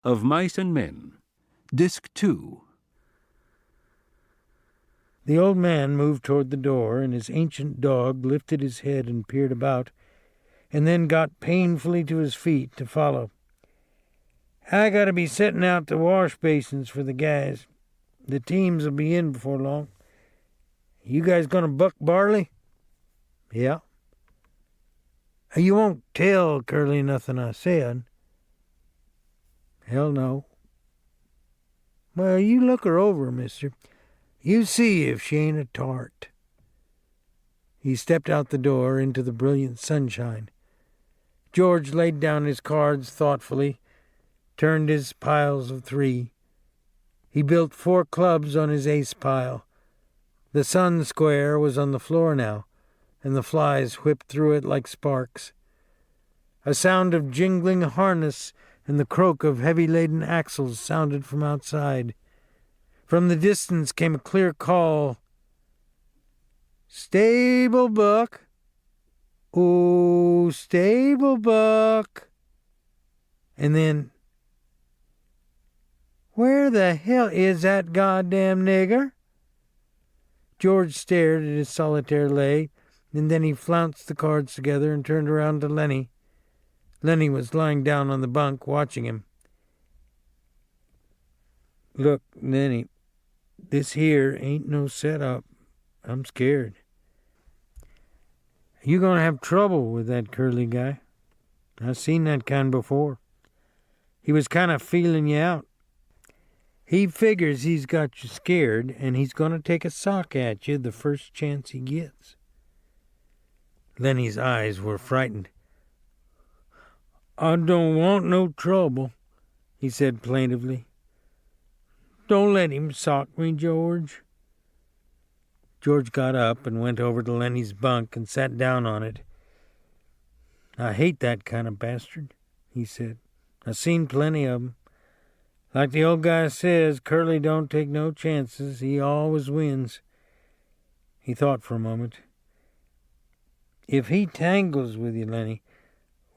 of Mice and Men, Disc 2. The old man moved toward the door, and his ancient dog lifted his head and peered about, and then got painfully to his feet to follow. "I gotta be setting out the wash basins for the guys. The teams will be in before long. You guys gonna buck barley?" "Yeah." "You won't tell Curly nothing I said?" "Hell no." "Well, you look her over, mister. You see if she ain't a tart." He stepped out the door into the brilliant sunshine. George laid down his cards thoughtfully, turned his piles of 3. He built 4 clubs on his ace pile. The sun square was on the floor now, and the flies whipped through it like sparks. A sound of jingling harness and the croak of heavy-laden axles sounded from outside. From the distance came a clear call. "Stable Buck! Oh, Stable Buck!" And then, "Where the hell is that goddamn nigger?" George stared at his solitaire lay, and then he flounced the cards together and turned around to Lenny. Lenny was lying down on the bunk, watching him. "Look, Lenny, this here ain't no setup. I'm scared. You gonna have trouble with that Curly guy. I've seen that kind before. He was kind of feeling you out. He figures he's got you scared, and he's gonna take a sock at you the first chance he gets." Lenny's eyes were frightened. "I don't want no trouble," he said plaintively. "Don't let him sock me, George." George got up and went over to Lenny's bunk and sat down on it. "I hate that kind of bastard," he said. "I've seen plenty of 'em. Like the old guy says, Curly don't take no chances. He always wins." He thought for a moment. "If he tangles with you, Lenny,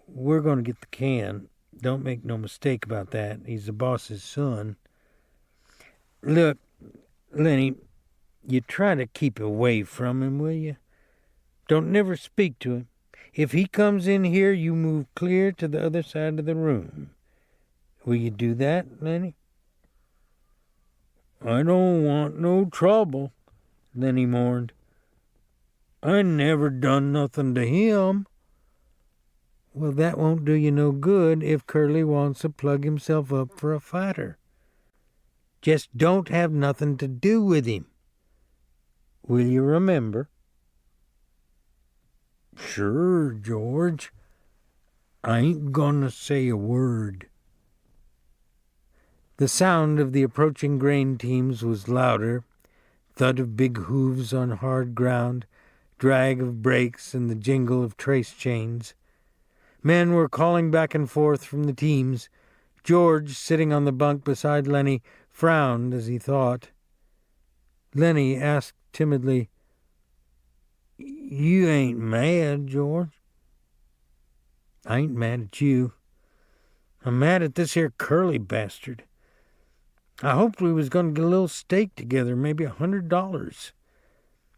we're going to get the can. Don't make no mistake about that. He's the boss's son. Look, Lenny, you try to keep away from him, will you? Don't never speak to him. If he comes in here, you move clear to the other side of the room. Will you do that, Lenny?" "I don't want no trouble," Lenny mourned. "I never done nothing to him." "Well, that won't do you no good if Curly wants to plug himself up for a fighter. Just don't have nothing to do with him. Will you remember?" "Sure, George. I ain't gonna say a word." The sound of the approaching grain teams was louder, thud of big hooves on hard ground, drag of brakes, and the jingle of trace chains. Men were calling back and forth from the teams. George, sitting on the bunk beside Lenny, frowned as he thought. Lenny asked timidly, "You ain't mad, George?" "I ain't mad at you. I'm mad at this here Curly bastard. I hoped we was going to get a little stake together, maybe $100.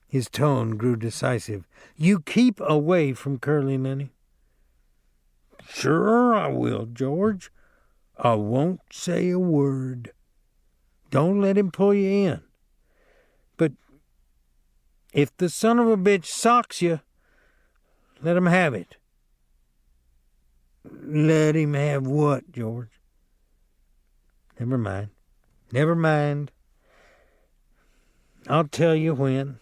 His tone grew decisive. "You keep away from Curly, Lenny." "Sure I will, George. I won't say a word." "Don't let him pull you in." "But if the son of a bitch socks you, let him have it." "Let him have what, George?" Never mind. Never mind. I'll tell you when.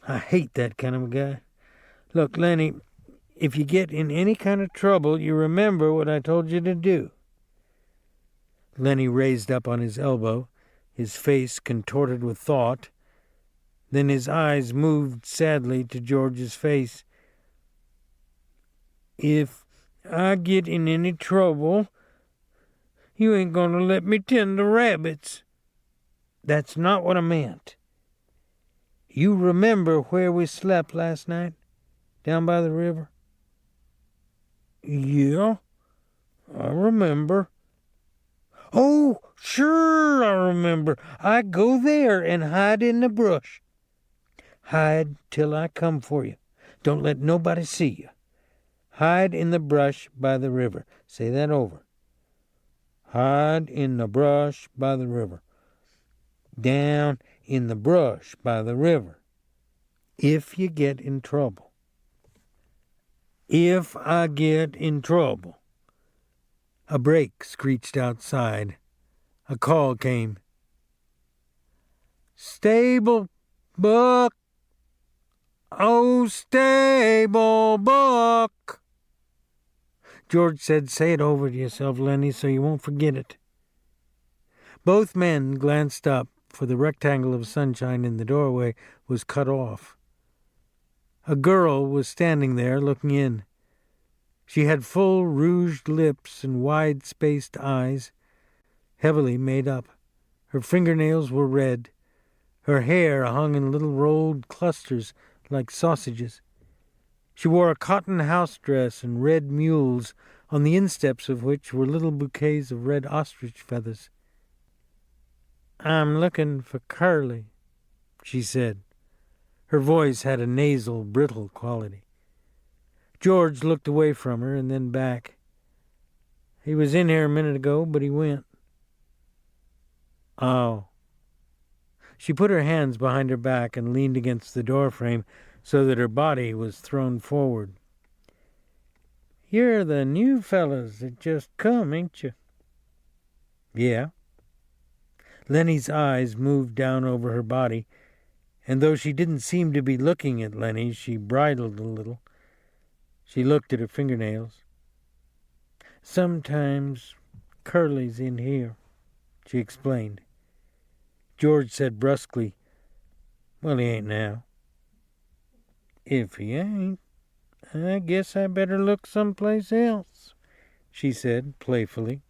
I hate that kind of a guy. Look, Lenny, if you get in any kind of trouble, you remember what I told you to do." Lenny raised up on his elbow, his face contorted with thought. Then his eyes moved sadly to George's face. "If I get in any trouble, you ain't gonna let me tend the rabbits." "That's not what I meant. You remember where we slept last night? Down by the river?" "Yeah, I remember." Oh, sure, I remember. I go there and hide in the brush. Hide till I come for you. Don't let nobody see you. Hide in the brush by the river. Say that over. Hide in the brush by the river. Down in the brush by the river. If you get in trouble. If I get in trouble. A brake screeched outside. A call came. Stable Buck. Oh, stable Buck. George said, say it over to yourself, Lenny, so you won't forget it. Both men glanced up, for the rectangle of sunshine in the doorway was cut off. A girl was standing there looking in. She had full rouged lips and wide-spaced eyes, heavily made up. Her fingernails were red. Her hair hung in little rolled clusters like sausages. She wore a cotton house dress and red mules, on the insteps of which were little bouquets of red ostrich feathers. I'm looking for Curly, she said. Her voice had a nasal, brittle quality. George looked away from her and then back. He was in here a minute ago, but he went. Oh. She put her hands behind her back and leaned against the doorframe so that her body was thrown forward. You're the new fellas that just come, ain't you? Yeah. Lenny's eyes moved down over her body, and though she didn't seem to be looking at Lenny, she bridled a little. She looked at her fingernails. Sometimes Curly's in here, she explained. George said brusquely, well, he ain't now. If he ain't, I guess I better look someplace else, she said playfully.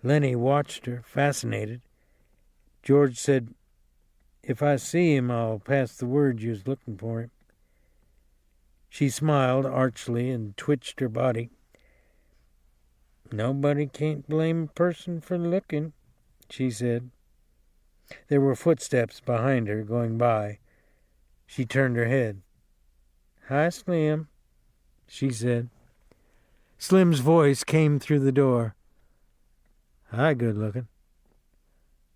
Lenny watched her, fascinated. George said, if I see him, I'll pass the word you was looking for him. She smiled archly and twitched her body. Nobody can't blame a person for looking, she said. There were footsteps behind her going by. She turned her head. Hi, Slim, she said. Slim's voice came through the door. Hi, good looking.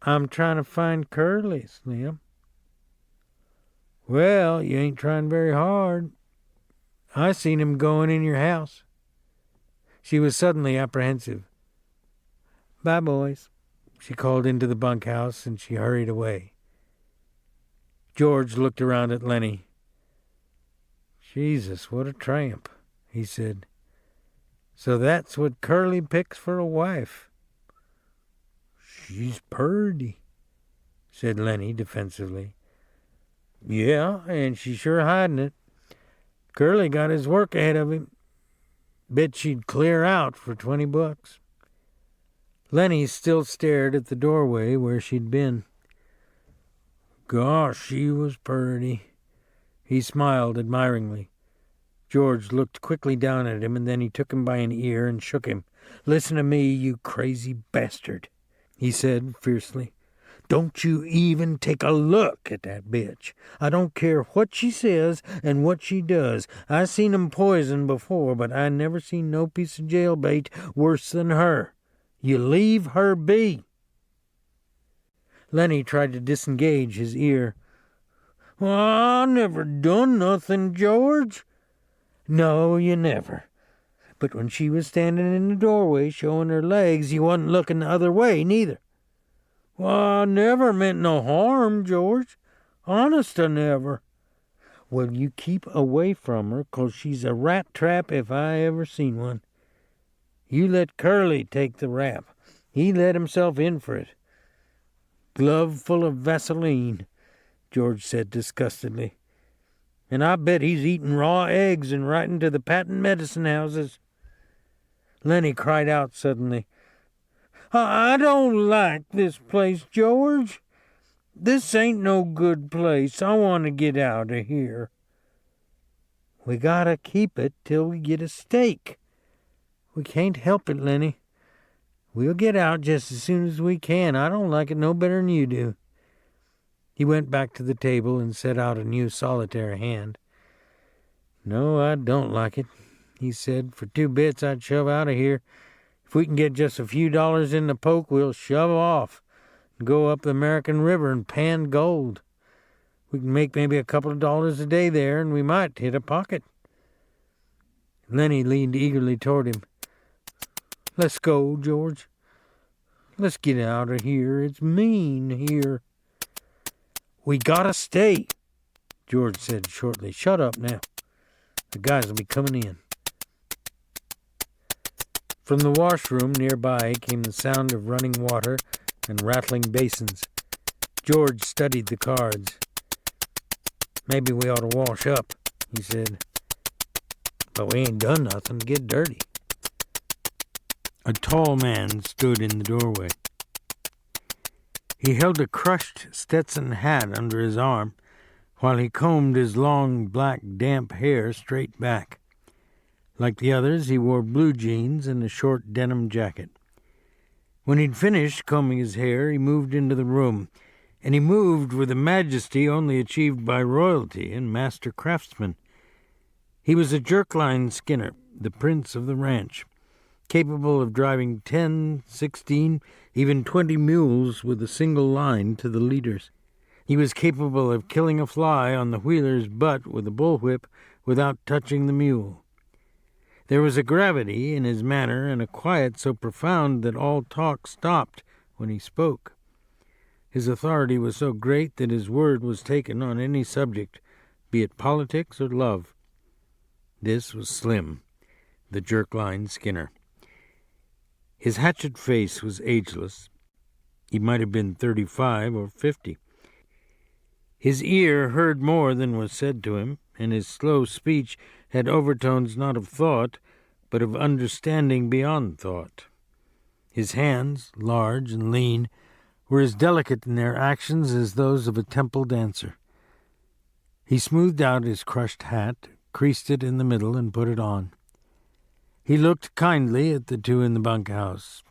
I'm trying to find Curly, Slim. Well, you ain't trying very hard. I seen him going in your house. She was suddenly apprehensive. Bye, boys, she called into the bunkhouse, and she hurried away. George looked around at Lenny. Jesus, what a tramp, he said. So that's what Curly picks for a wife. She's purty, said Lenny defensively. Yeah, and she's sure hiding it. Curly got his work ahead of him. Bet she'd clear out for $20. Lenny still stared at the doorway where she'd been. Gosh, she was purty. He smiled admiringly. George looked quickly down at him, and then he took him by an ear and shook him. Listen to me, you crazy bastard, he said fiercely. Don't you even take a look at that bitch. I don't care what she says and what she does. I seen 'em poison before, but I never seen no piece of jailbait worse than her. You leave her be. Lenny tried to disengage his ear. Well, I never done nothing, George. No, you never. But when she was standing in the doorway showing her legs, you wasn't looking the other way, neither. Well, I never meant no harm, George. Honest, I never. Well, you keep away from her, 'cause she's a rat trap if I ever seen one. You let Curly take the rap. He let himself in for it. Glove full of Vaseline, George said disgustedly. And I bet he's eating raw eggs and writing to the patent medicine houses. Lenny cried out suddenly. I don't like this place, George. This ain't no good place. I want to get out of here. We gotta keep it till we get a stake. We can't help it, Lenny. We'll get out just as soon as we can. I don't like it no better than you do." He went back to the table and set out a new solitaire hand. "No, I don't like it," he said. "For 2 bits I'd shove out of here. If we can get just a few dollars in the poke, we'll shove off and go up the American River and pan gold. We can make maybe a couple of dollars a day there, and we might hit a pocket." Lenny leaned eagerly toward him. "Let's go, George. Let's get out of here. It's mean here." "We gotta stay," George said shortly. "Shut up now. The guys will be coming in." From the washroom nearby came the sound of running water and rattling basins. George studied the cards. "Maybe we ought to wash up," he said. "But we ain't done nothing to get dirty." A tall man stood in the doorway. He held a crushed Stetson hat under his arm while he combed his long, black, damp hair straight back. Like the others, he wore blue jeans and a short denim jacket. When he'd finished combing his hair, he moved into the room, and he moved with a majesty only achieved by royalty and master craftsmen. He was a jerkline skinner, the prince of the ranch, capable of driving 10, 16, even 20 mules with a single line to the leaders. He was capable of killing a fly on the wheeler's butt with a bullwhip without touching the mule. There was a gravity in his manner and a quiet so profound that all talk stopped when he spoke. His authority was so great that his word was taken on any subject, be it politics or love. This was Slim, the jerkline skinner. His hatchet face was ageless. He might have been 35 or 50. His ear heard more than was said to him, and his slow speech had overtones not of thought, but of understanding beyond thought. His hands, large and lean, were as delicate in their actions as those of a temple dancer. He smoothed out his crushed hat, creased it in the middle, and put it on. He looked kindly at the two in the bunkhouse.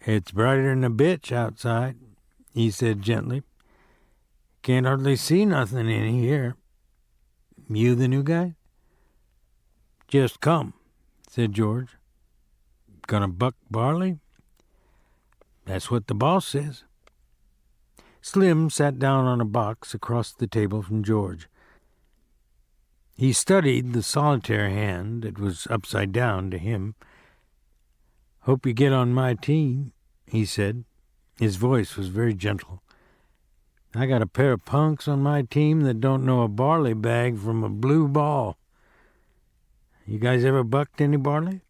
"It's brighter than a bitch outside," he said gently. "Can't hardly see nothing in here. You the new guy?" "Just come," said George. "Gonna buck barley?" "That's what the boss says." Slim sat down on a box across the table from George. He studied the solitaire hand. It was upside down to him. "Hope you get on my team," he said. His voice was very gentle. "I got a pair of punks on my team that don't know a barley bag from a blue ball. You guys ever bucked any barley?"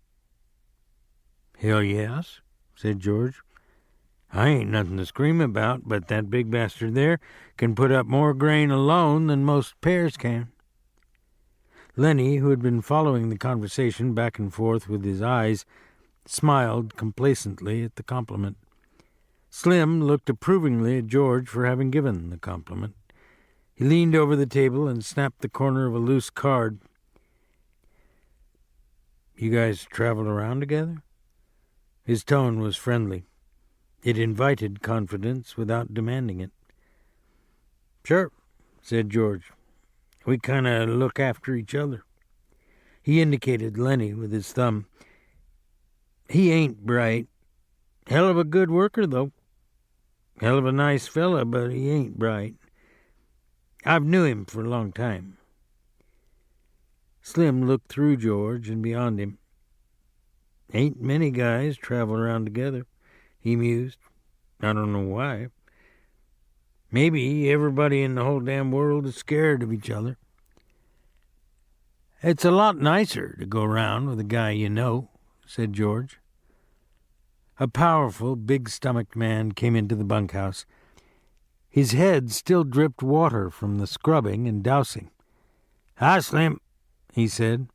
"Hell yes," said George. "I ain't nothing to scream about, but that big bastard there can put up more grain alone than most pairs can." Lenny, who had been following the conversation back and forth with his eyes, smiled complacently at the compliment. Slim looked approvingly at George for having given the compliment. He leaned over the table and snapped the corner of a loose card. "You guys travel around together?" His tone was friendly. It invited confidence without demanding it. "Sure," said George. "We kind of look after each other." He indicated Lenny with his thumb. "He ain't bright. Hell of a good worker, though. Hell of a nice fella, but he ain't bright. I've knew him for a long time." Slim looked through George and beyond him. "Ain't many guys travel around together," he mused. "I don't know why. Maybe everybody in the whole damn world is scared of each other." "It's a lot nicer to go around with a guy you know," said George. A powerful, big-stomached man came into the bunkhouse. His head still dripped water from the scrubbing and dousing. "Hi, Slim," he said,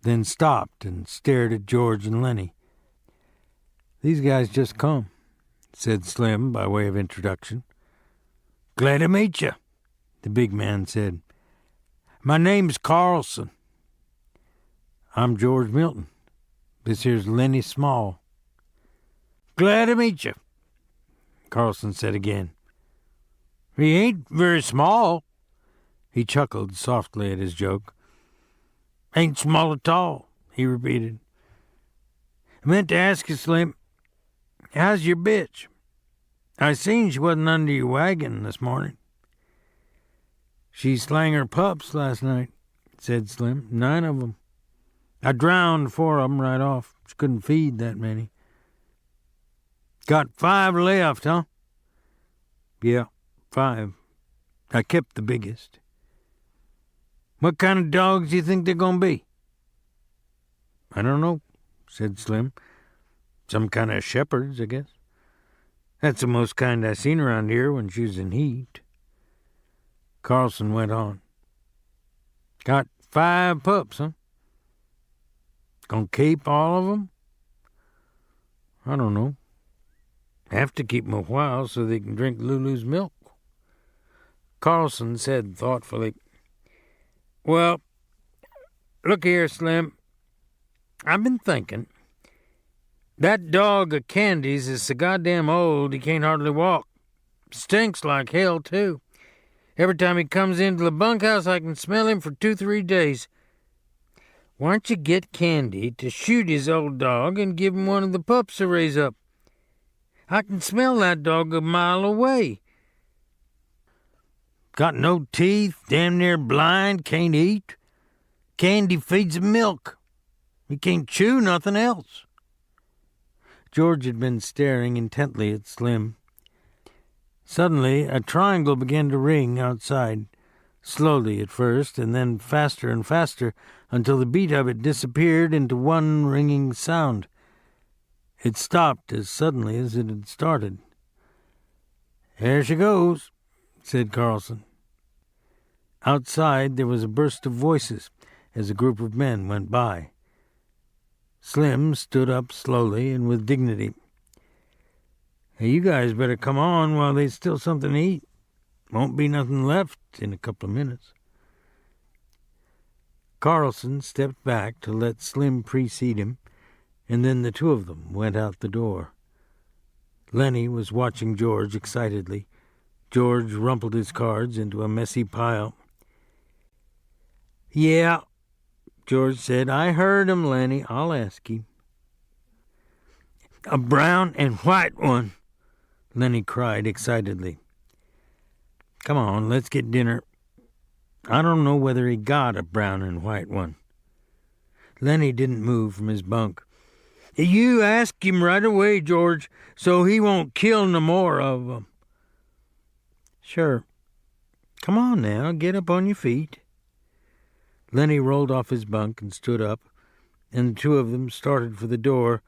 then stopped and stared at George and Lenny. "These guys just come," said Slim by way of introduction. "Glad to meet you," the big man said. "My name's Carlson." "I'm George Milton. This here's Lenny Small." Glad to meet you, Carlson said again. He ain't very small. He chuckled softly at his joke. Ain't small at all, he repeated. I meant to ask you, Slim, how's your bitch? I seen she wasn't under your wagon this morning. She slang her pups last night, said Slim. 9 of 'em. I drowned 4 of 'em right off. She couldn't feed that many. Got 5 left, huh? Yeah, 5. I kept the biggest. What kind of dogs do you think they're going to be? I don't know, said Slim. Some kind of shepherds, I guess. That's the most kind I seen around here when she was in heat. Carlson went on. Got 5 pups, huh? Gonna keep all of 'em? I don't know. Have to keep 'em a while so they can drink Lulu's milk. Carlson said thoughtfully, Well, look here, Slim. I've been thinking. That dog of Candy's is so goddamn old he can't hardly walk. Stinks like hell, too. Every time he comes into the bunkhouse, I can smell him for 2-3 days. Why don't you get Candy to shoot his old dog and give him one of the pups to raise up? I can smell that dog a mile away. Got no teeth, damn near blind, can't eat. Candy feeds him milk. He can't chew nothing else. George had been staring intently at Slim. Suddenly, a triangle began to ring outside, slowly at first, and then faster and faster, until the beat of it disappeared into one ringing sound. It stopped as suddenly as it had started. There she goes, said Carlson. Outside there was a burst of voices as a group of men went by. Slim stood up slowly and with dignity. Hey, you guys better come on while there's still something to eat. Won't be nothing left in a couple of minutes. Carlson stepped back to let Slim precede him, and then the 2 of them went out the door. Lenny was watching George excitedly. George rumpled his cards into a messy pile. Yeah, George said. I heard him, Lenny. I'll ask him. A brown and white one, Lenny cried excitedly. Come on, let's get dinner. I don't know whether he got a brown and white one. Lenny didn't move from his bunk. You ask him right away, George, so he won't kill no more of 'em. Sure. Come on now, get up on your feet. Lenny rolled off his bunk and stood up, and the 2 of them started for the door.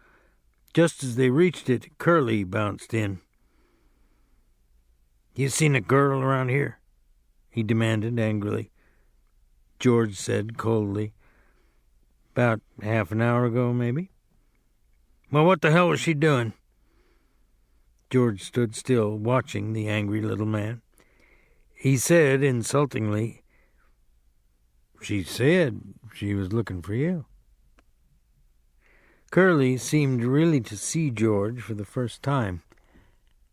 Just as they reached it, Curly bounced in. You seen a girl around here? He demanded angrily. George said coldly. About half an hour ago, maybe. Well, what the hell was she doing? George stood still, watching the angry little man. He said insultingly, She said she was looking for you. Curly seemed really to see George for the first time.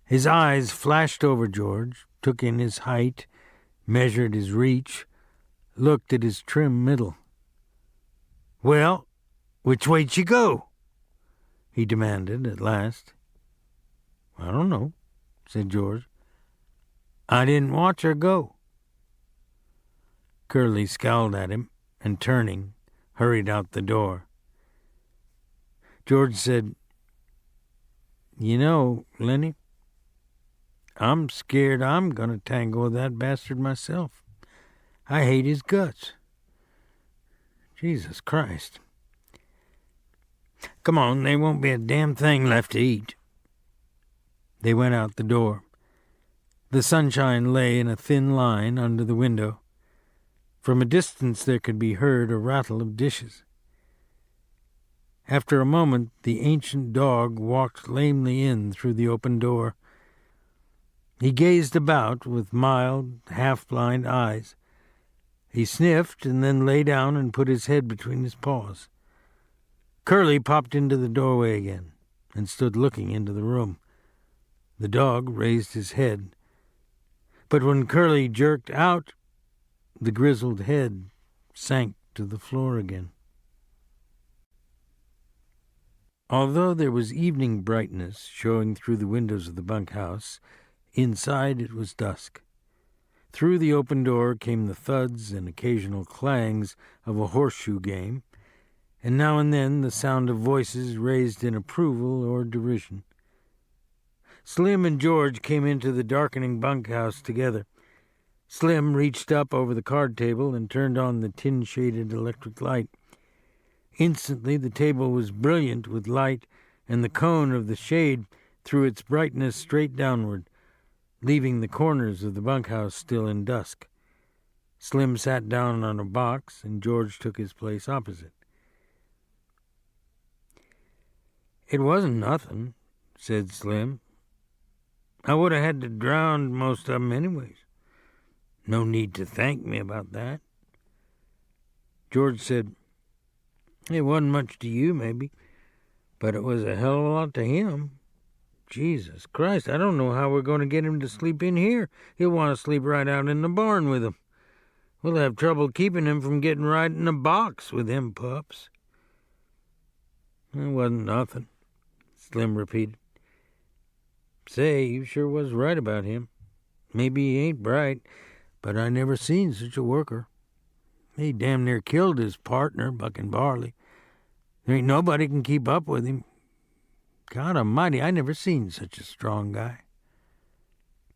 His eyes flashed over George, took in his height, measured his reach, looked at his trim middle. Well, which way'd she go? He demanded at last. I don't know, said George. I didn't watch her go. Curly scowled at him and, turning, hurried out the door. George said, You know, Lenny, I'm scared I'm going to tangle with that bastard myself. I hate his guts. Jesus Christ. Come on, there won't be a damn thing left to eat. They went out the door. The sunshine lay in a thin line under the window. From a distance there could be heard a rattle of dishes. After a moment, the ancient dog walked lamely in through the open door. He gazed about with mild, half-blind eyes. He sniffed and then lay down and put his head between his paws. Curly popped into the doorway again. and stood looking into the room. The dog raised his head, but when Curly jerked out, the grizzled head sank to the floor again. Although there was evening brightness showing through the windows of the bunkhouse, inside it was dusk. Through the open door came the thuds and occasional clangs of a horseshoe game, and now and then the sound of voices raised in approval or derision. Slim and George came into the darkening bunkhouse together. Slim reached up over the card table and turned on the tin-shaded electric light. Instantly the table was brilliant with light, and the cone of the shade threw its brightness straight downward, leaving the corners of the bunkhouse still in dusk. Slim sat down on a box, and George took his place opposite. "It wasn't nothing," said Slim. "I would have had to drown most of 'em anyways. No need to thank me about that." George said, "It wasn't much to you, maybe, but it was a hell of a lot to him. Jesus Christ, I don't know how we're going to get him to sleep in here. He'll want to sleep right out in the barn with him. We'll have trouble keeping him from getting right in a box with them pups." "It wasn't nothing," Slim repeated. "Say, you sure was right about him. Maybe he ain't bright, but I never seen such a worker. He damn near killed his partner, Buckin' Barley. There ain't nobody can keep up with him. God almighty, I never seen such a strong guy."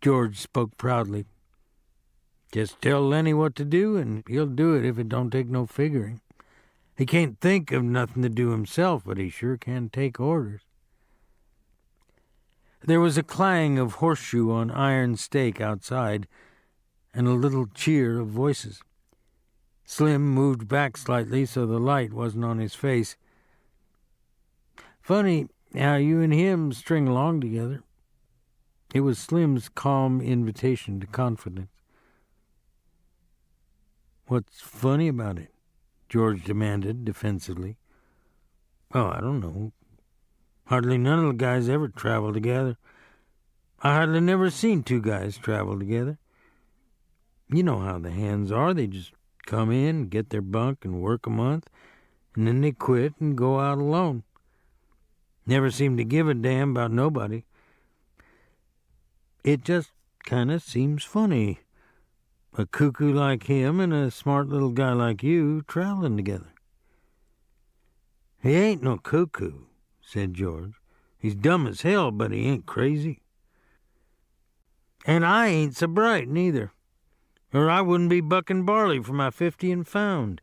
George spoke proudly. "Just tell Lenny what to do, and he'll do it if it don't take no figuring. He can't think of nothing to do himself, but he sure can take orders." There was a clang of horseshoe on iron stake outside, and a little cheer of voices. Slim moved back slightly so the light wasn't on his face. "Funny how you and him string along together." It was Slim's calm invitation to confidence. "What's funny about it?" George demanded defensively. "Oh, I don't know. Hardly none of the guys ever travel together. I hardly never seen two guys travel together. You know how the hands are. They just come in, get their bunk, and work a month, and then they quit and go out alone. Never seem to give a damn about nobody. It just kind of seems funny. A cuckoo like him and a smart little guy like you traveling together." "He ain't no cuckoo," said George. "He's dumb as hell, but he ain't crazy. And I ain't so bright neither, or I wouldn't be bucking barley for my 50 and found.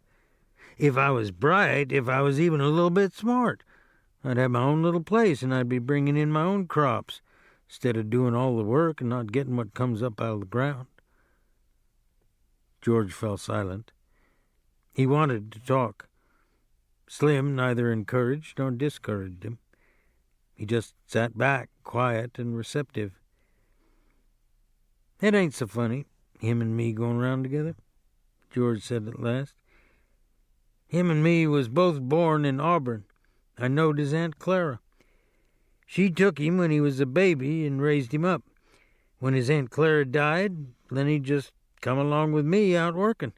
If I was bright, if I was even a little bit smart, I'd have my own little place and I'd be bringing in my own crops, instead of doing all the work and not getting what comes up out of the ground." George fell silent. He wanted to talk. Slim neither encouraged nor discouraged him. He just sat back, quiet and receptive. "It ain't so funny, him and me going round together," George said at last. "Him and me was both born in Auburn. I knowed his Aunt Clara. She took him when he was a baby and raised him up. When his Aunt Clara died, Lenny just come along with me out working.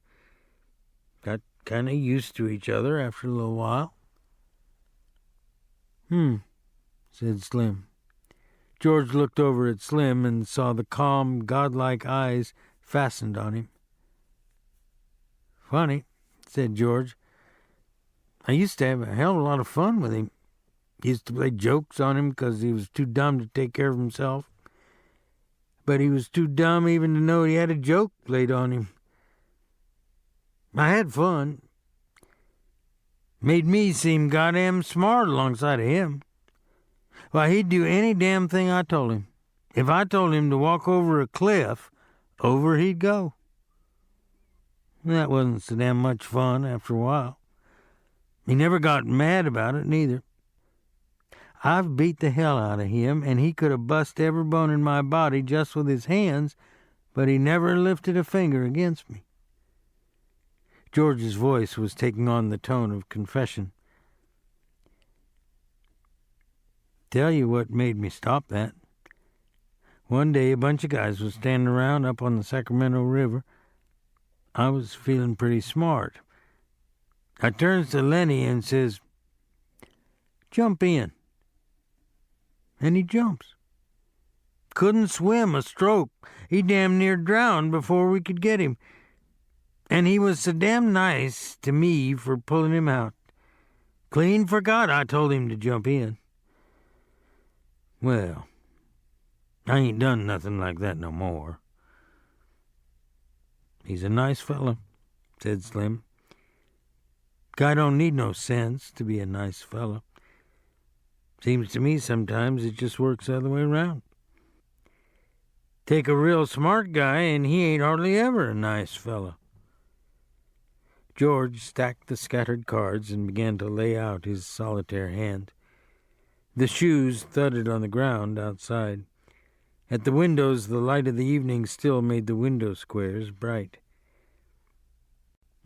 Got kind of used to each other after a little while." Said Slim. George looked over at Slim and saw the calm, godlike eyes fastened on him. "Funny," said George. "I used to have a hell of a lot of fun with him. Used to play jokes on him because he was too dumb to take care of himself. But he was too dumb even to know he had a joke played on him. I had fun. Made me seem goddamn smart alongside of him. Why, he'd do any damn thing I told him. If I told him to walk over a cliff, over he'd go. That wasn't so damn much fun after a while. He never got mad about it, neither. I've beat the hell out of him, and he could have bust every bone in my body just with his hands, but he never lifted a finger against me." George's voice was taking on the tone of confession. Tell you what made me stop that. One day a bunch of guys was standing around up on the Sacramento River. I was feeling pretty smart. I turns to Lenny and says, "Jump in." And he jumps. Couldn't swim a stroke. He damn near drowned before we could get him. And he was so damn nice to me for pulling him out. Clean forgot I told him to jump in. Well, I ain't done nothing like that no more. He's a nice fella, said Slim. Guy don't need no sense to be a nice fella. Seems to me sometimes it just works the other way around. Take a real smart guy and he ain't hardly ever a nice fella. George stacked the scattered cards and began to lay out his solitaire hand. The shoes thudded on the ground outside. At the windows, the light of the evening still made the window squares bright.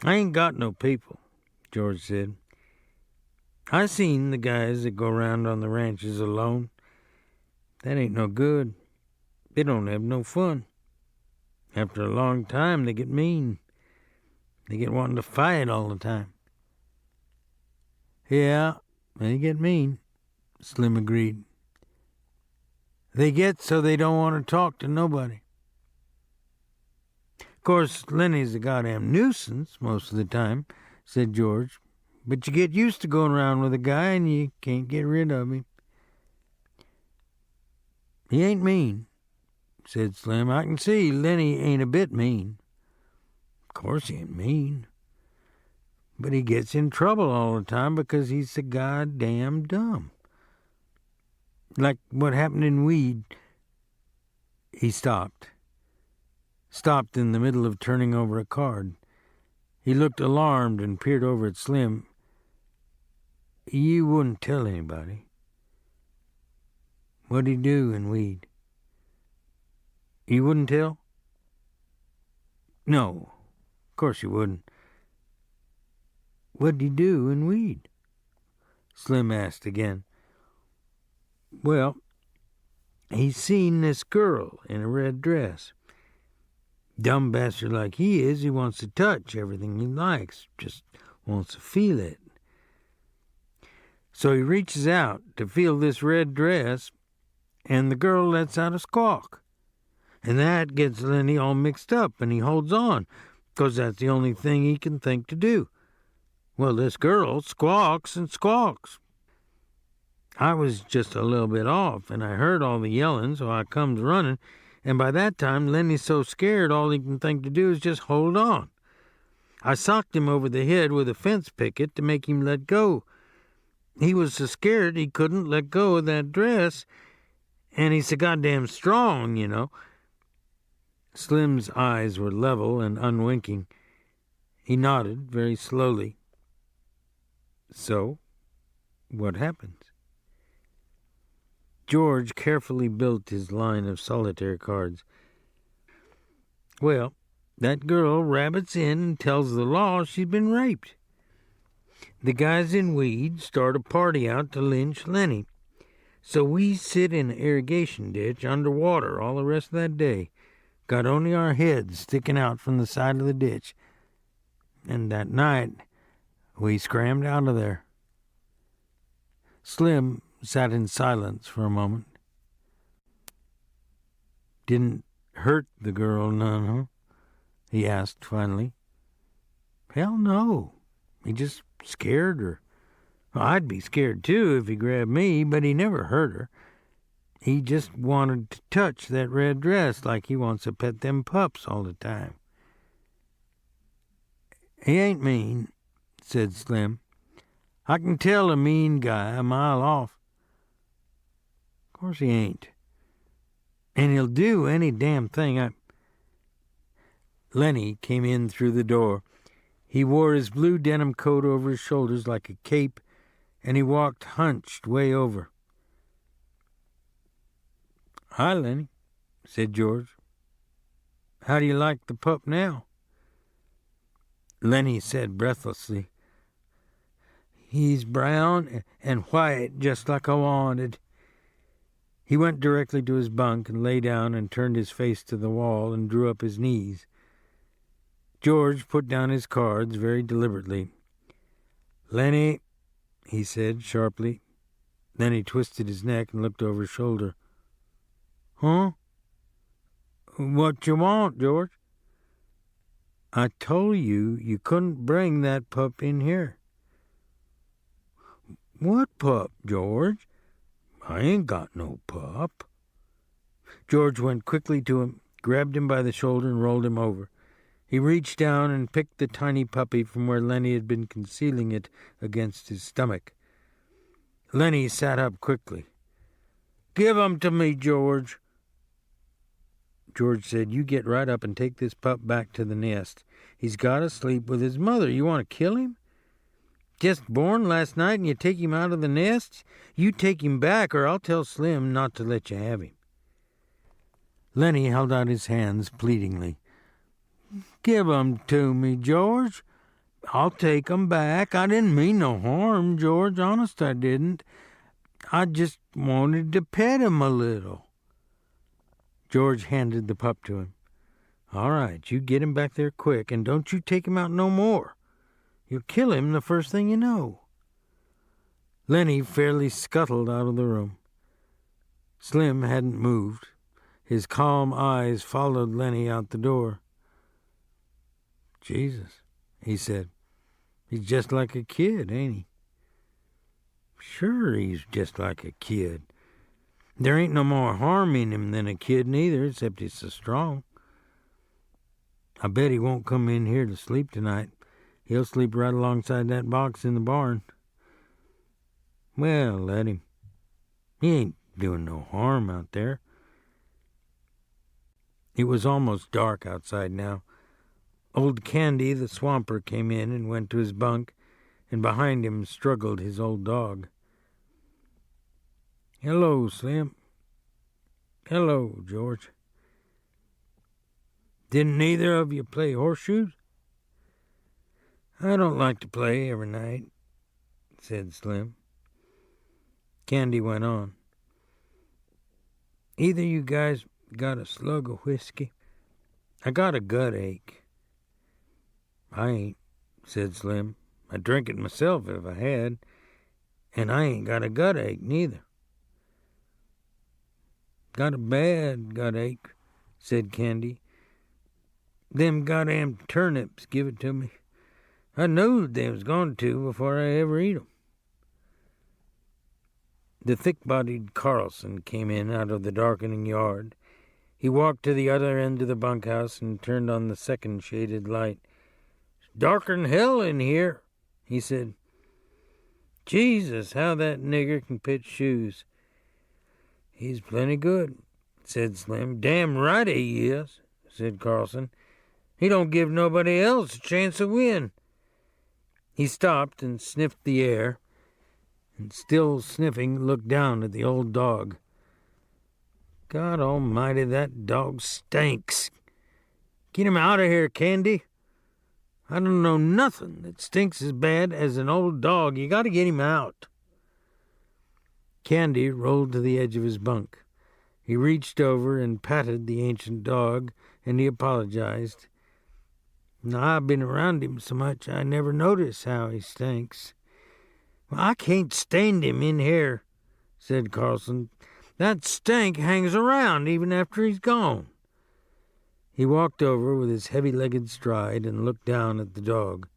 "I ain't got no people," George said. "I seen the guys that go round on the ranches alone. That ain't no good. They don't have no fun. After a long time, they get mean. They get wanting to fight all the time." "Yeah, they get mean," Slim agreed. "They get so they don't want to talk to nobody. Of course, Lenny's a goddamn nuisance most of the time," said George. "But you get used to going around with a guy and you can't get rid of him." "He ain't mean," said Slim. "I can see Lenny ain't a bit mean." "Of course he ain't mean. But he gets in trouble all the time because he's so goddamn dumb. Like what happened in Weed." He stopped in the middle of turning over a card. He looked alarmed and peered over at Slim. "You wouldn't tell anybody. What'd he do in Weed?" "You wouldn't tell?" "No, of course you wouldn't." "What'd he do in Weed?" Slim asked again. "Well, he seen this girl in a red dress. Dumb bastard like he is, he wants to touch everything he likes, just wants to feel it. So he reaches out to feel this red dress, and the girl lets out a squawk. And that gets Lenny all mixed up, and he holds on, 'cause that's the only thing he can think to do. Well, this girl squawks and squawks. I was just a little bit off, and I heard all the yelling, so I comes running, and by that time Lenny's so scared all he can think to do is just hold on. I socked him over the head with a fence picket to make him let go. He was so scared he couldn't let go of that dress, and he's so goddamn strong, you know." Slim's eyes were level and unwinking. He nodded very slowly. "So, what happens?" George carefully built his line of solitaire cards. "Well, that girl rabbits in and tells the law she's been raped. The guys in Weed start a party out to lynch Lenny. So we sit in an irrigation ditch underwater all the rest of that day. Got only our heads sticking out from the side of the ditch. And that night, we scrammed out of there." Slim sat in silence for a moment. "Didn't hurt the girl none, huh?" he asked finally. "Hell no. He just scared her. Well, I'd be scared too if he grabbed me, but he never hurt her. He just wanted to touch that red dress like he wants to pet them pups all the time." "He ain't mean," said Slim. "I can tell a mean guy a mile off." "Of course he ain't. And he'll do any damn thing Lenny came in through the door. He wore his blue denim coat over his shoulders like a cape, and he walked hunched way over. "Hi, Lenny," said George. "How do you like the pup now?" Lenny said breathlessly, "He's brown and white just like I wanted. He went directly to his bunk and lay down and turned his face to the wall and drew up his knees. George put down his cards very deliberately. "Lenny," he said sharply. Then he twisted his neck and looked over his shoulder. "Huh? What you want, George?" "I told you couldn't bring that pup in here." "What pup, George? I ain't got no pup." George went quickly to him, grabbed him by the shoulder, and rolled him over. He reached down and picked the tiny puppy from where Lenny had been concealing it against his stomach. Lenny sat up quickly. "Give him to me, George." George said, "You get right up and take this pup back to the nest. He's got to sleep with his mother. You want to kill him? Just born last night and you take him out of the nest? You take him back or I'll tell Slim not to let you have him." Lenny held out his hands pleadingly. "Give 'em to me, George. I'll take 'em back. I didn't mean no harm, George. Honest, I didn't. I just wanted to pet him a little." George handed the pup to him. "All right, you get him back there quick, and don't you take him out no more. You'll kill him the first thing you know." Lenny fairly scuttled out of the room. Slim hadn't moved. His calm eyes followed Lenny out the door. "Jesus," he said. "He's just like a kid, ain't he?" "Sure, he's just like a kid. There ain't no more harm in him than a kid neither, except he's so strong. I bet he won't come in here to sleep tonight. He'll sleep right alongside that box in the barn." "Well, let him. He ain't doing no harm out there." It was almost dark outside now. Old Candy, the swamper, came in and went to his bunk, and behind him struggled his old dog. "Hello, Slim." "Hello, George." "Didn't neither of you play horseshoes?" "I don't like to play every night," said Slim. Candy went on. "Either you guys got a slug of whiskey? I got a gut ache." "I ain't," said Slim. "I'd drink it myself if I had, and I ain't got a gut ache neither." "Got a bad gut ache," said Candy. "Them goddamn turnips give it to me. I knowed they was going to before I ever eat 'em." The thick-bodied Carlson came in out of the darkening yard. He walked to the other end of the bunkhouse and turned on the second shaded light. "It's darker'n hell in here," he said. "Jesus, how that nigger can pitch shoes." "He's plenty good," said Slim. "Damn right he is," said Carlson. "He don't give nobody else a chance to win." He stopped and sniffed the air, and still sniffing, looked down at the old dog. "God almighty, that dog stinks. Get him out of here, Candy. I don't know nothing that stinks as bad as an old dog. You got to get him out." Candy rolled to the edge of his bunk. He reached over and patted the ancient dog, and he apologized. "I've been around him so much I never notice how he stinks." "Well, I can't stand him in here," said Carlson. "That stink hangs around even after he's gone." He walked over with his heavy-legged stride and looked down at the dog.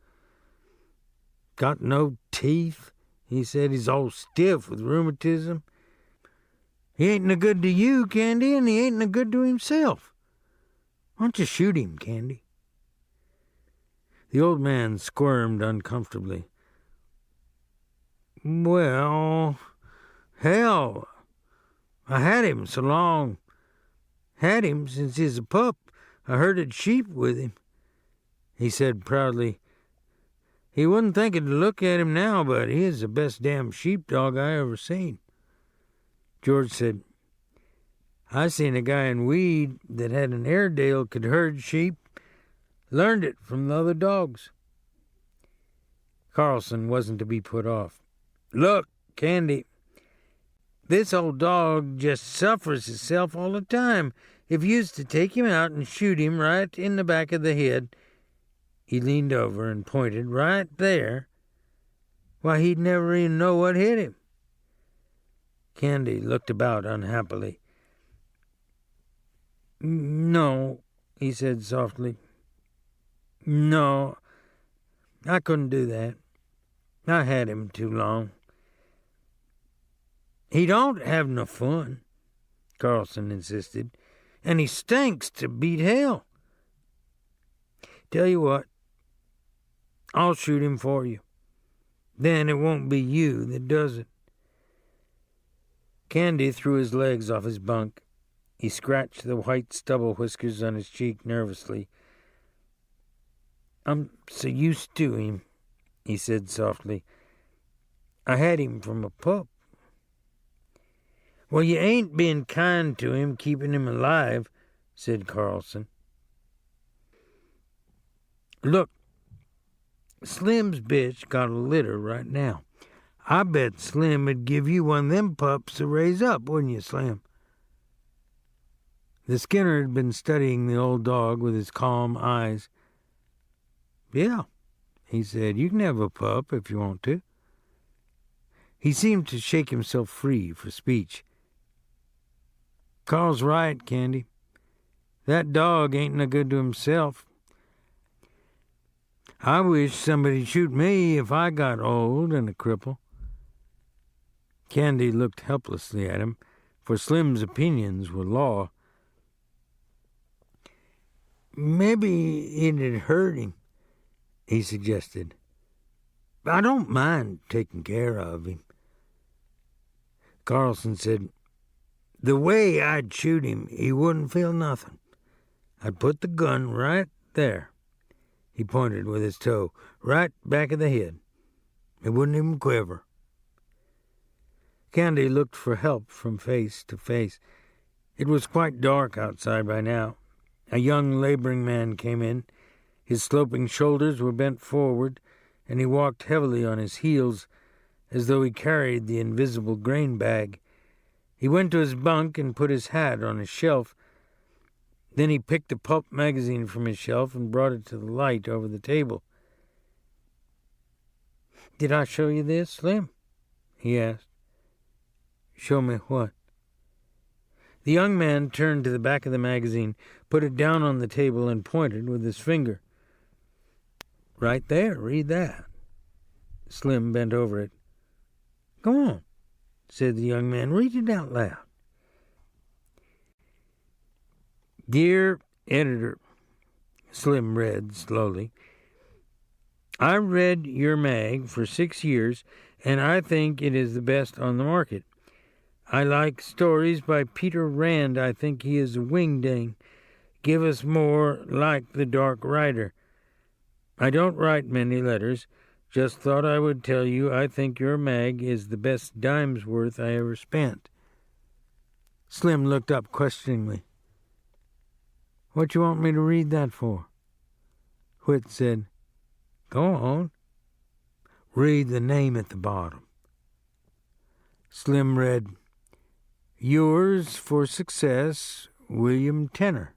"Got no teeth," he said. "He's all stiff with rheumatism. He ain't no good to you, Candy, and he ain't no good to himself. Why don't you shoot him, Candy?" The old man squirmed uncomfortably. "Well, hell, I had him so long. Had him since he's a pup. I herded sheep with him," he said proudly. "He wouldn't think it to look at him now, but he is the best damn sheepdog I ever seen." George said, "I seen a guy in Weed that had an Airedale could herd sheep. Learned it from the other dogs." Carlson wasn't to be put off. "Look, Candy, This old dog just suffers himself all the time. If you used to take him out and shoot him right in the back of the head," he leaned over and pointed right there, "why, he'd never even know what hit him." Candy looked about unhappily. "No," he said softly. "No, I couldn't do that. I had him too long." "He don't have no fun," Carlson insisted, "and he stinks to beat hell. Tell you what, I'll shoot him for you. Then it won't be you that does it." Candy threw his legs off his bunk. He scratched the white stubble whiskers on his cheek nervously. "I'm so used to him," he said softly. "I had him from a pup." "Well, you ain't been kind to him, keeping him alive," said Carlson. "Look, Slim's bitch got a litter right now. I bet Slim would give you one of them pups to raise up, wouldn't you, Slim?" The Skinner had been studying the old dog with his calm eyes. "Yeah," he said, "you can have a pup if you want to." He seemed to shake himself free for speech. "Carl's right, Candy. That dog ain't no good to himself. I wish somebody'd shoot me if I got old and a cripple." Candy looked helplessly at him, for Slim's opinions were law. "Maybe it'd hurt him," he suggested. "I don't mind taking care of him." Carlson said, "The way I'd shoot him, he wouldn't feel nothing. I'd put the gun right there." He pointed with his toe, "right back of the head. It wouldn't even quiver." Candy looked for help from face to face. It was quite dark outside by now. A young laboring man came in. His sloping shoulders were bent forward, and he walked heavily on his heels, as though he carried the invisible grain bag. He went to his bunk and put his hat on his shelf. Then he picked a pulp magazine from his shelf and brought it to the light over the table. "Did I show you this, Slim?" he asked. "Show me what?" The young man turned to the back of the magazine, put it down on the table, and pointed with his finger. "Right there, read that." Slim bent over it. "Go on," said the young man. "Read it out loud." "Dear Editor," Slim read slowly, "I read your mag for 6 years, and I think it is the best on the market. I like stories by Peter Rand. I think he is a wingding. Give us more like The Dark Rider. I don't write many letters. Just thought I would tell you I think your mag is the best dime's worth I ever spent." Slim looked up questioningly. "What you want me to read that for?" Whit said, "Go on. Read the name at the bottom." Slim read, "Yours for success, William Tenner."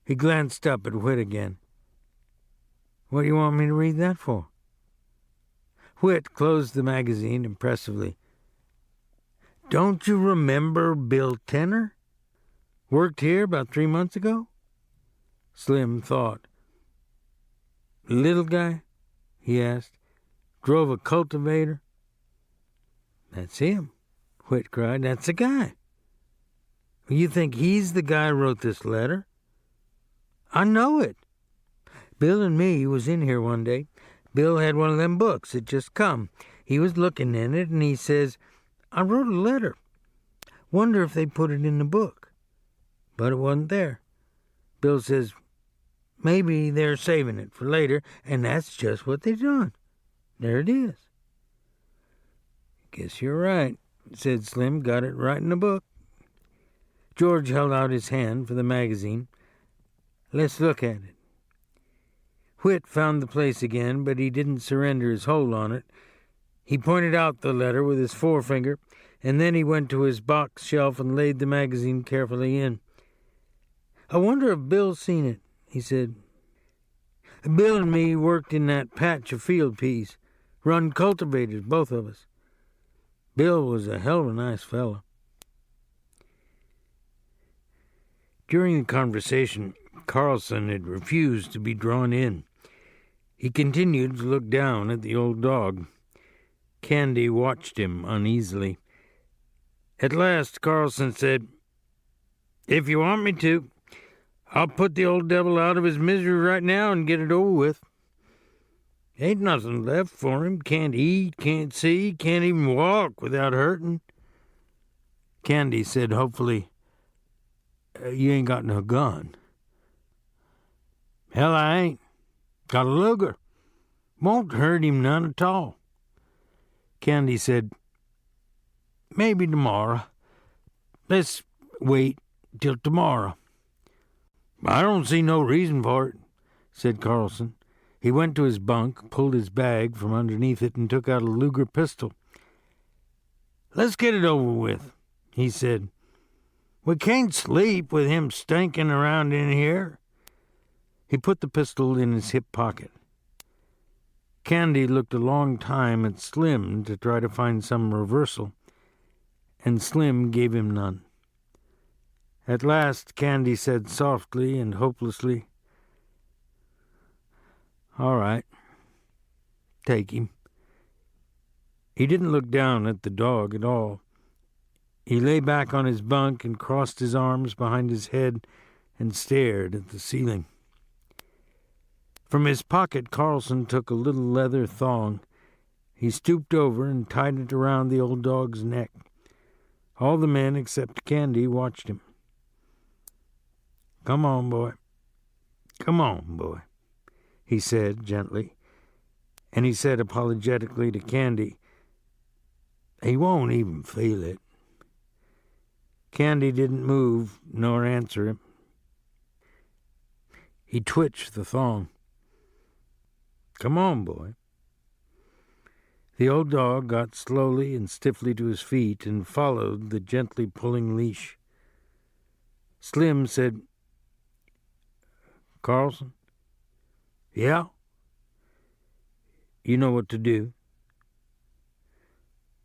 He glanced up at Whit again. "What do you want me to read that for?" Whit closed the magazine impressively. "Don't you remember Bill Tenner? Worked here about 3 months ago?" Slim thought. "Little guy?" he asked. "Drove a cultivator?" "That's him," Whit cried. "That's the guy. You think he's the guy who wrote this letter?" "I know it. Bill and me was in here one day. Bill had one of them books that just come. He was looking in it, and he says, 'I wrote a letter. Wonder if they put it in the book.' But it wasn't there. Bill says, 'Maybe they're saving it for later,' and that's just what they done. There it is." "Guess you're right," said Slim. "Got it right in the book." George held out his hand for the magazine. "Let's look at it." Whit found the place again, but he didn't surrender his hold on it. He pointed out the letter with his forefinger. and then he went to his box shelf and laid the magazine carefully in. "I wonder if Bill's seen it," he said. "Bill and me worked in that patch of field peas. Run cultivators, both of us. Bill was a hell of a nice fellow." During the conversation, Carlson had refused to be drawn in. He continued to look down at the old dog. Candy watched him uneasily. At last, Carlson said, "If you want me to, I'll put the old devil out of his misery right now and get it over with. Ain't nothing left for him. Can't eat, can't see, can't even walk without hurting." Candy said hopefully, "You ain't got no gun." "Hell, I ain't. Got a Luger. Won't hurt him none at all." Candy said, "Maybe tomorrow. Let's wait till tomorrow." "I don't see no reason for it," said Carlson. He went to his bunk, pulled his bag from underneath it, and took out a Luger pistol. "Let's get it over with," he said. "We can't sleep with him stinking around in here." He put the pistol in his hip pocket. Candy looked a long time at Slim to try to find some reversal, and Slim gave him none. At last Candy said softly and hopelessly, "All right, take him." He didn't look down at the dog at all. He lay back on his bunk and crossed his arms behind his head and stared at the ceiling. From his pocket, Carlson took a little leather thong. He stooped over and tied it around the old dog's neck. All the men except Candy watched him. "Come on, boy. Come on, boy," he said gently. And he said apologetically to Candy, "He won't even feel it." Candy didn't move nor answer him. He twitched the thong. "Come on, boy." The old dog got slowly and stiffly to his feet and followed the gently pulling leash. Slim said, "Carlson?" "Yeah?" "You know what to do."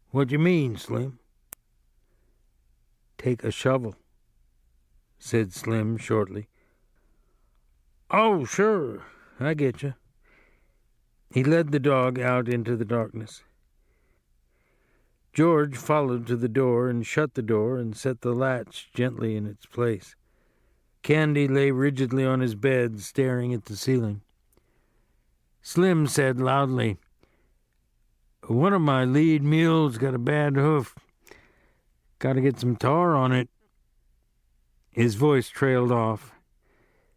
"What you mean, Slim?" "Take a shovel," said Slim shortly. "Oh, sure, I get you." He led the dog out into the darkness. George followed to the door and shut the door and set the latch gently in its place. Candy lay rigidly on his bed, staring at the ceiling. Slim said loudly, "One of my lead mules got a bad hoof. Got to get some tar on it." His voice trailed off.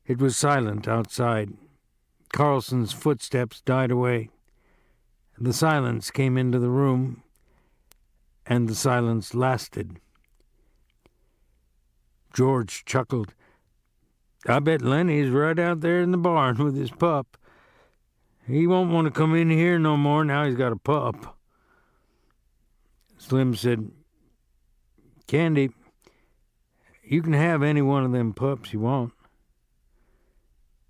It was silent outside. Carlson's footsteps died away. The silence came into the room, and the silence lasted. George chuckled. "I bet Lenny's right out there in the barn with his pup. He won't want to come in here no more now he's got a pup." Slim said, "Candy, you can have any one of them pups you want."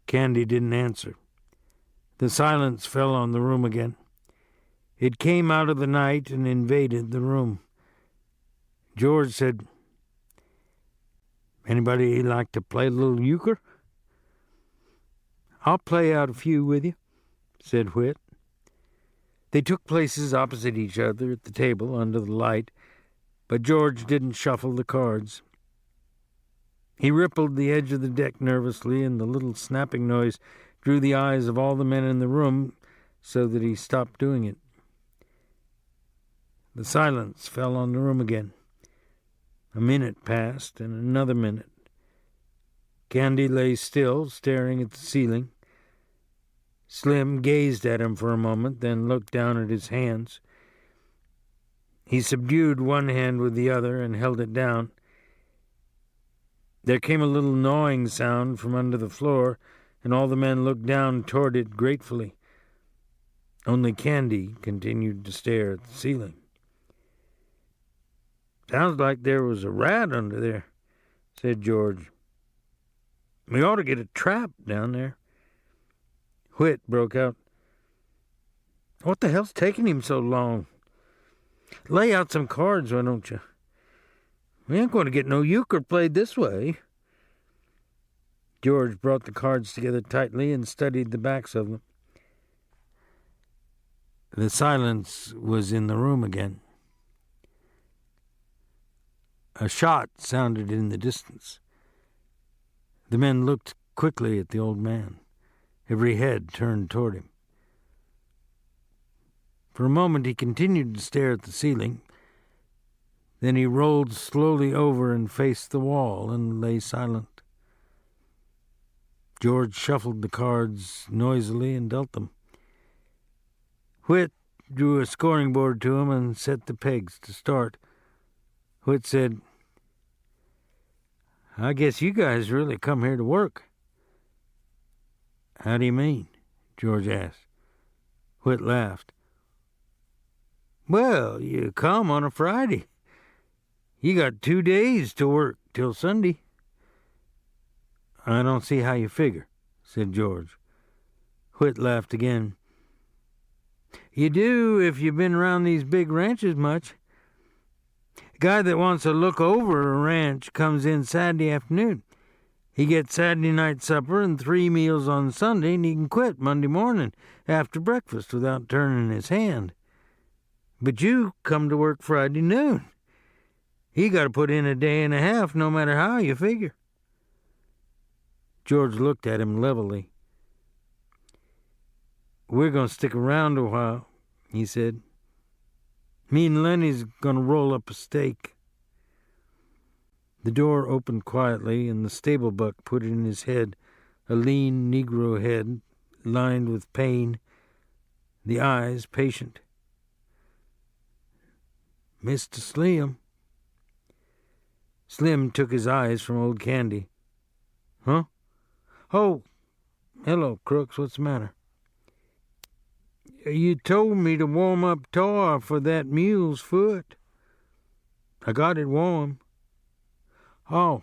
Candy didn't answer. The silence fell on the room again. It came out of the night and invaded the room. George said, "Anybody like to play a little euchre?" "I'll play out a few with you," said Whit. They took places opposite each other at the table under the light, but George didn't shuffle the cards. He rippled the edge of the deck nervously, and the little snapping noise drew the eyes of all the men in the room so that he stopped doing it. The silence fell on the room again. A minute passed, and another minute. Candy lay still, staring at the ceiling. Slim gazed at him for a moment, then looked down at his hands. He subdued one hand with the other and held it down. There came a little gnawing sound from under the floor, and all the men looked down toward it gratefully. Only Candy continued to stare at the ceiling. Sounds like there was a rat under there, said George. We ought to get a trap down there. Whit broke out. What the hell's taking him so long? Lay out some cards, why don't you? We ain't going to get no euchre played this way. George brought the cards together tightly and studied the backs of them. The silence was in the room again. A shot sounded in the distance. The men looked quickly at the old man. Every head turned toward him. For a moment he continued to stare at the ceiling. Then he rolled slowly over and faced the wall and lay silent. George shuffled the cards noisily and dealt them. Whit drew a scoring board to him and set the pegs to start. Whit said, I guess you guys really come here to work. How do you mean? George asked. Whit laughed. Well, you come on a Friday. You got 2 days to work till Sunday. I don't see how you figure, said George. Whit laughed again. You do if you've been around these big ranches much. A guy that wants to look over a ranch comes in Saturday afternoon. He gets Saturday night supper and 3 meals on Sunday, and he can quit Monday morning after breakfast without turning his hand. But you come to work Friday noon. You got to put in a day and a half no matter how you figure. George looked at him levelly. We're going to stick around a while, he said. Me and Lenny's going to roll up a steak. The door opened quietly, and the stable buck put in his head, a lean Negro head lined with pain, the eyes patient. Mr. Slim. Slim took his eyes from old Candy. Huh? Oh, hello, Crooks. What's the matter? You told me to warm up tar for that mule's foot. I got it warm. Oh,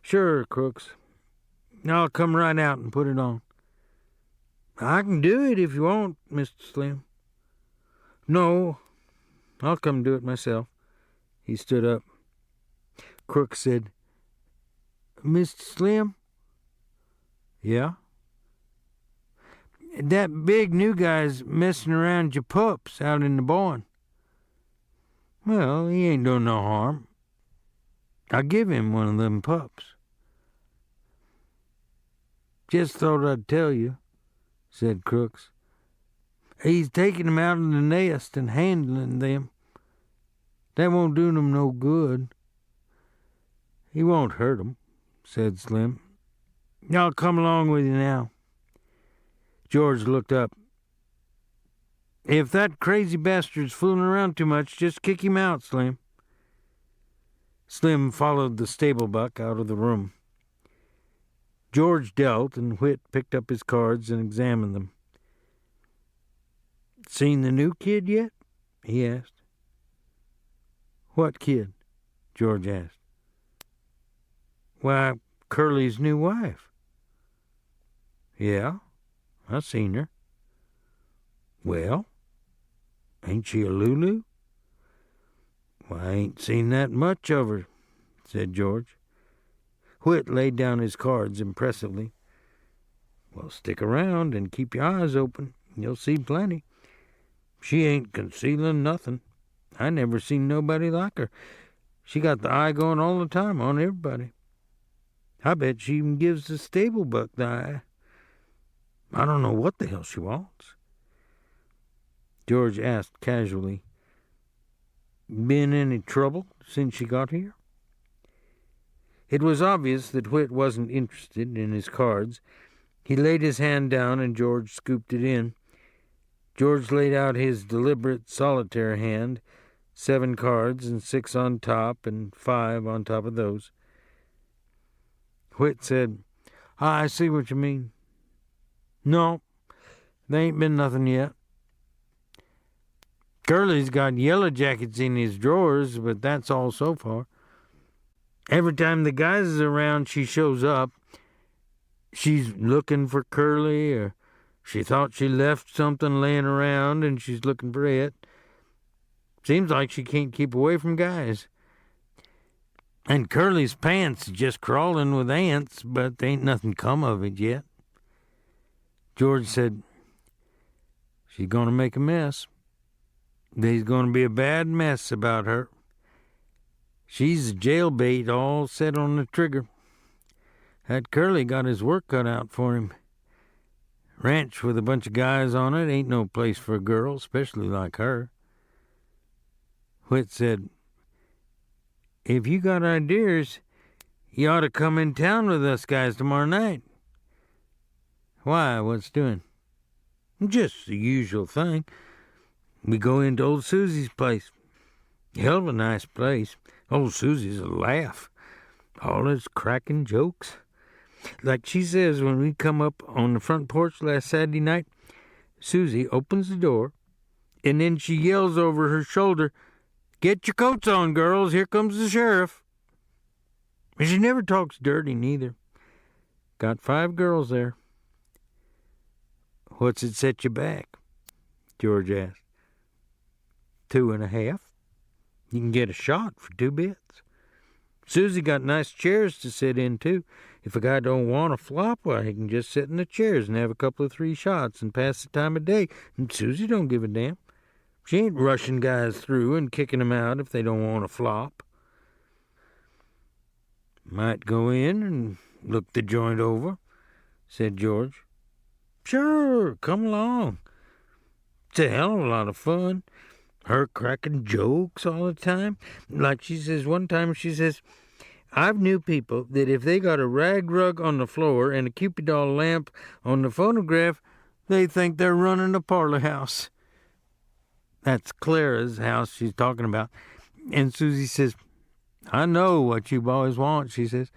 sure, Crooks. I'll come right out and put it on. I can do it if you want, Mr. Slim. No, I'll come do it myself. He stood up. Crooks said, Mr. Slim? Yeah? That big new guy's messing around your pups out in the barn. Well, he ain't doing no harm. I'll give him one of them pups. Just thought I'd tell you, said Crooks. He's taking them out of the nest and handling them. That won't do them no good. He won't hurt them, said Slim. I'll come along with you now. George looked up. If that crazy bastard's fooling around too much, just kick him out, Slim. Slim followed the stable buck out of the room. George dealt, and Whit picked up his cards and examined them. Seen the new kid yet? He asked. What kid? George asked. Why, Curly's new wife. Yeah, I seen her. Well, ain't she a Lulu? Well, I ain't seen that much of her, said George. Whit laid down his cards impressively. Well, stick around and keep your eyes open. You'll see plenty. She ain't concealing nothing. I never seen nobody like her. She got the eye going all the time on everybody. I bet she even gives the stable buck the eye. I don't know what the hell she wants. George asked casually, Been any trouble since she got here? It was obvious that Whit wasn't interested in his cards. He laid his hand down and George scooped it in. George laid out his deliberate solitaire hand, 7 cards and 6 on top and 5 on top of those. Whit said, I see what you mean. No, there ain't been nothing yet. Curly's got yellow jackets in his drawers, but that's all so far. Every time the guys is around, she shows up. She's looking for Curly, or she thought she left something laying around and she's looking for it. Seems like she can't keep away from guys. And Curly's pants just crawling with ants, but there ain't nothing come of it yet. George said, she's going to make a mess. There's going to be a bad mess about her. She's a jailbait all set on the trigger. That Curly got his work cut out for him. Ranch with a bunch of guys on it ain't no place for a girl, especially like her. Whit said, if you got ideas, you ought to come in town with us guys tomorrow night. Why, what's doing? Just the usual thing. We go into old Susie's place. Hell of a nice place. Old Susie's a laugh. All its cracking jokes. Like she says when we come up on the front porch last Saturday night, Susie opens the door, and then she yells over her shoulder, "Get your coats on, girls, here comes the sheriff." And she never talks dirty, neither. Got 5 girls there. What's it set you back? George asked. 2.5. You can get a shot for 2 bits. Susie got nice chairs to sit in, too. If a guy don't want a flop, well, he can just sit in the chairs and have a couple of 3 shots and pass the time of day. And Susie don't give a damn. She ain't rushing guys through and kicking them out if they don't want a flop. Might go in and look the joint over, said George. Sure, come along. It's a hell of a lot of fun. Her cracking jokes all the time. Like she says one time, she says, I've knew people that if they got a rag rug on the floor and a Cupid doll lamp on the phonograph, they think they're running a parlor house. That's Clara's house she's talking about. And Susie says, I know what you boys want, she says.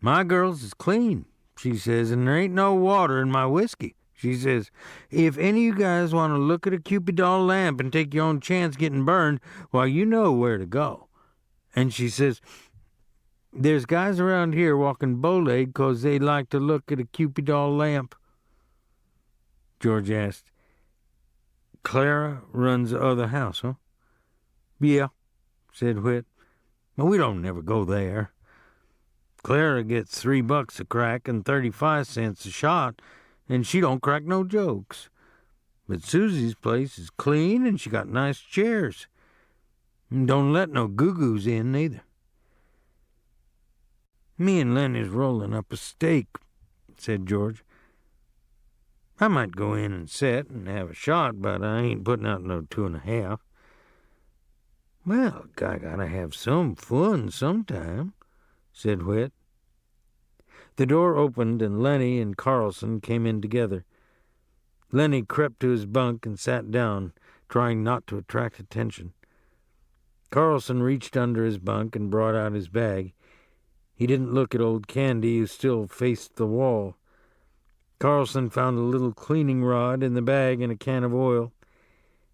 My girls is clean, she says, and there ain't no water in my whiskey. She says, if any of you guys want to look at a Cupid doll lamp and take your own chance getting burned, well, you know where to go. And she says, there's guys around here walking bow-legged 'cause they like to look at a Cupid doll lamp. George asked, Clara runs the other house, huh? Yeah, said Whit. But we don't never go there. Clara gets $3 a crack and 35 cents a shot, and she don't crack no jokes. But Susie's place is clean, and she got nice chairs. And don't let no goo-goos in, neither. Me and Lenny's rolling up a steak, said George. I might go in and sit and have a shot, but I ain't putting out no 2.5. Well, I gotta have some fun sometime, said Whit. The door opened, and Lenny and Carlson came in together. Lenny crept to his bunk and sat down, trying not to attract attention. Carlson reached under his bunk and brought out his bag. He didn't look at old Candy, who still faced the wall. Carlson found a little cleaning rod in the bag and a can of oil.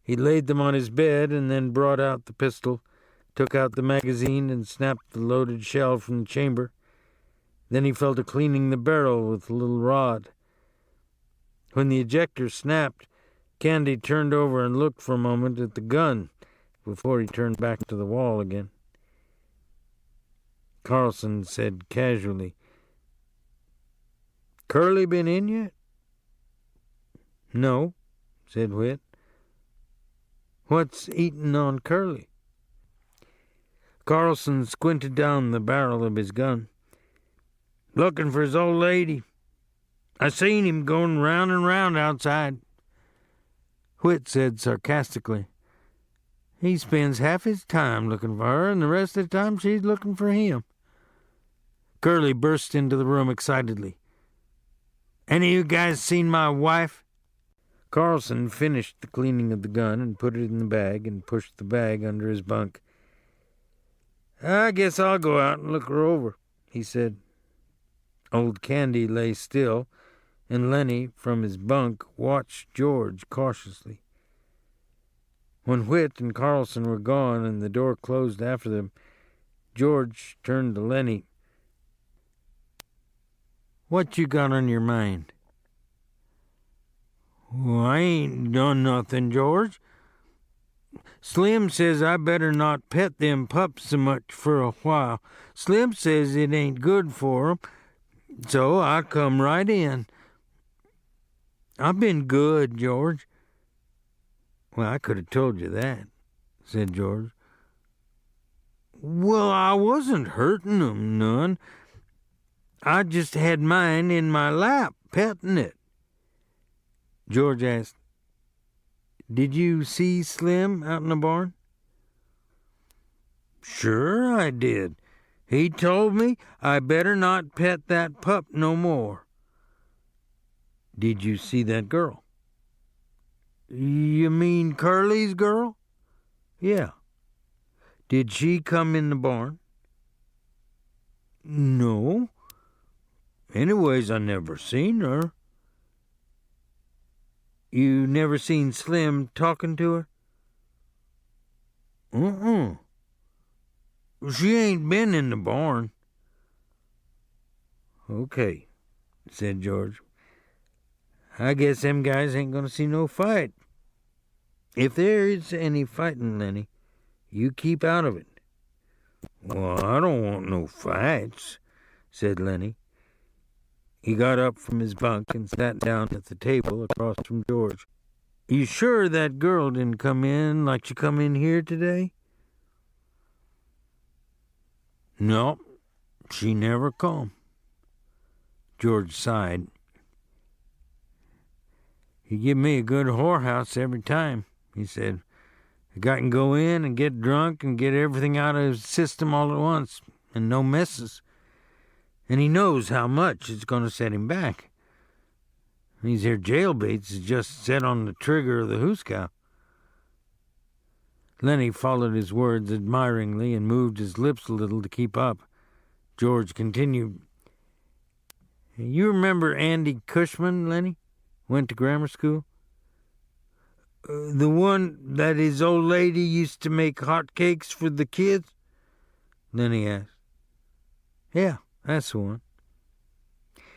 He laid them on his bed and then brought out the pistol, took out the magazine, and snapped the loaded shell from the chamber. Then he fell to cleaning the barrel with the little rod. When the ejector snapped, Candy turned over and looked for a moment at the gun before he turned back to the wall again. Carlson said casually, Curly been in yet? No, said Whit. What's eating on Curly? Carlson squinted down the barrel of his gun. Looking for his old lady. I seen him going round and round outside. Whit said sarcastically, he spends half his time looking for her, and the rest of the time she's looking for him. Curly burst into the room excitedly. Any of you guys seen my wife? Carlson finished the cleaning of the gun and put it in the bag and pushed the bag under his bunk. I guess I'll go out and look her over, he said. Old Candy lay still, and Lenny, from his bunk, watched George cautiously. When Whit and Carlson were gone and the door closed after them, George turned to Lenny. "What you got on your mind?" "Well, I ain't done nothing, George. Slim says I better not pet them pups so much for a while. Slim says it ain't good for 'em, so I come right in. I've been good, George." "Well, I could have told you that," said George. "Well, I wasn't hurting 'em none. I just had mine in my lap, petting it." George asked, "Did you see Slim out in the barn?" "Sure I did. He told me I better not pet that pup no more." "Did you see that girl?" "You mean Curly's girl?" "Yeah. Did she come in the barn?" "No. Anyways, I never seen her." "You never seen Slim talking to her?" "Uh-uh. She ain't been in the barn." "Okay," said George. "I guess them guys ain't gonna see no fight. If there is any fighting, Lenny, you keep out of it." "Well, I don't want no fights," said Lenny. He got up from his bunk and sat down at the table across from George. "You sure that girl didn't come in like she come in here today?" "No, she never come." George sighed. "You give me a good whorehouse every time," he said. "A guy can go in and get drunk and get everything out of his system all at once, and no messes. And he knows how much it's going to set him back. These here jailbaits is just set on the trigger of the hoosecow." Lenny followed his words admiringly and moved his lips a little to keep up. George continued. "You remember Andy Cushman, Lenny? Went to grammar school?" The one that his old lady used to make hot cakes for the kids?" Lenny asked. "Yeah, that's the one."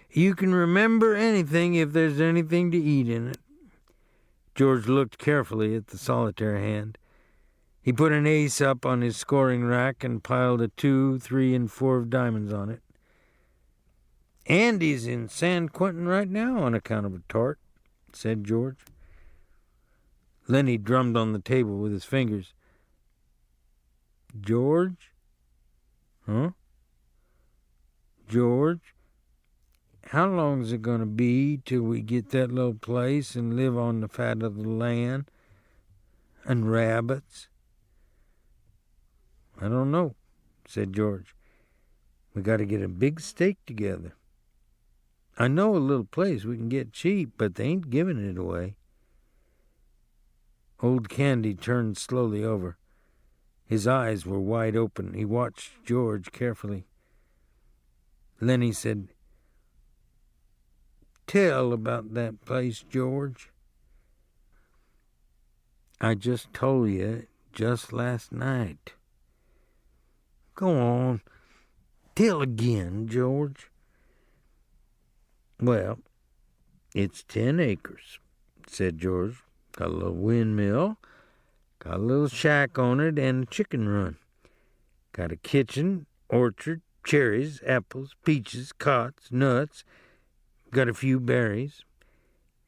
"You can remember anything if there's anything to eat in it." George looked carefully at the solitaire hand. He put an ace up on his scoring rack and piled a 2, 3, and 4 of diamonds on it. "Andy's in San Quentin right now on account of a tort," said George. Lenny drummed on the table with his fingers. "George? Huh? George, how long's it going to be till we get that little place and live on the fat of the land? And rabbits?" "I don't know," said George. "We got to get a big stake together. I know a little place we can get cheap, but they ain't giving it away." Old Candy turned slowly over. His eyes were wide open. He watched George carefully. Lenny said, "Tell about that place, George." "I just told you just last night." "Go on. Tell again, George." "Well, it's 10 acres, said George. "Got a little windmill, got a little shack on it, and a chicken run. Got a kitchen, orchard, cherries, apples, peaches, cots, nuts. Got a few berries.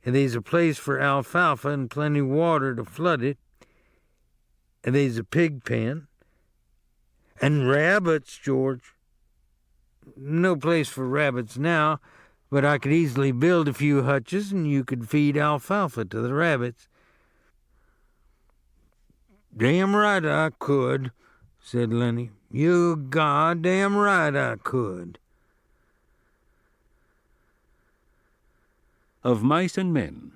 And there's a place for alfalfa and plenty of water to flood it. And there's a pig pen. And rabbits, George. No place for rabbits now, but I could easily build a few hutches and you could feed alfalfa to the rabbits." "Damn right I could," said Lenny. "You goddamn right I could." Of Mice and Men,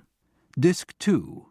Disc 2.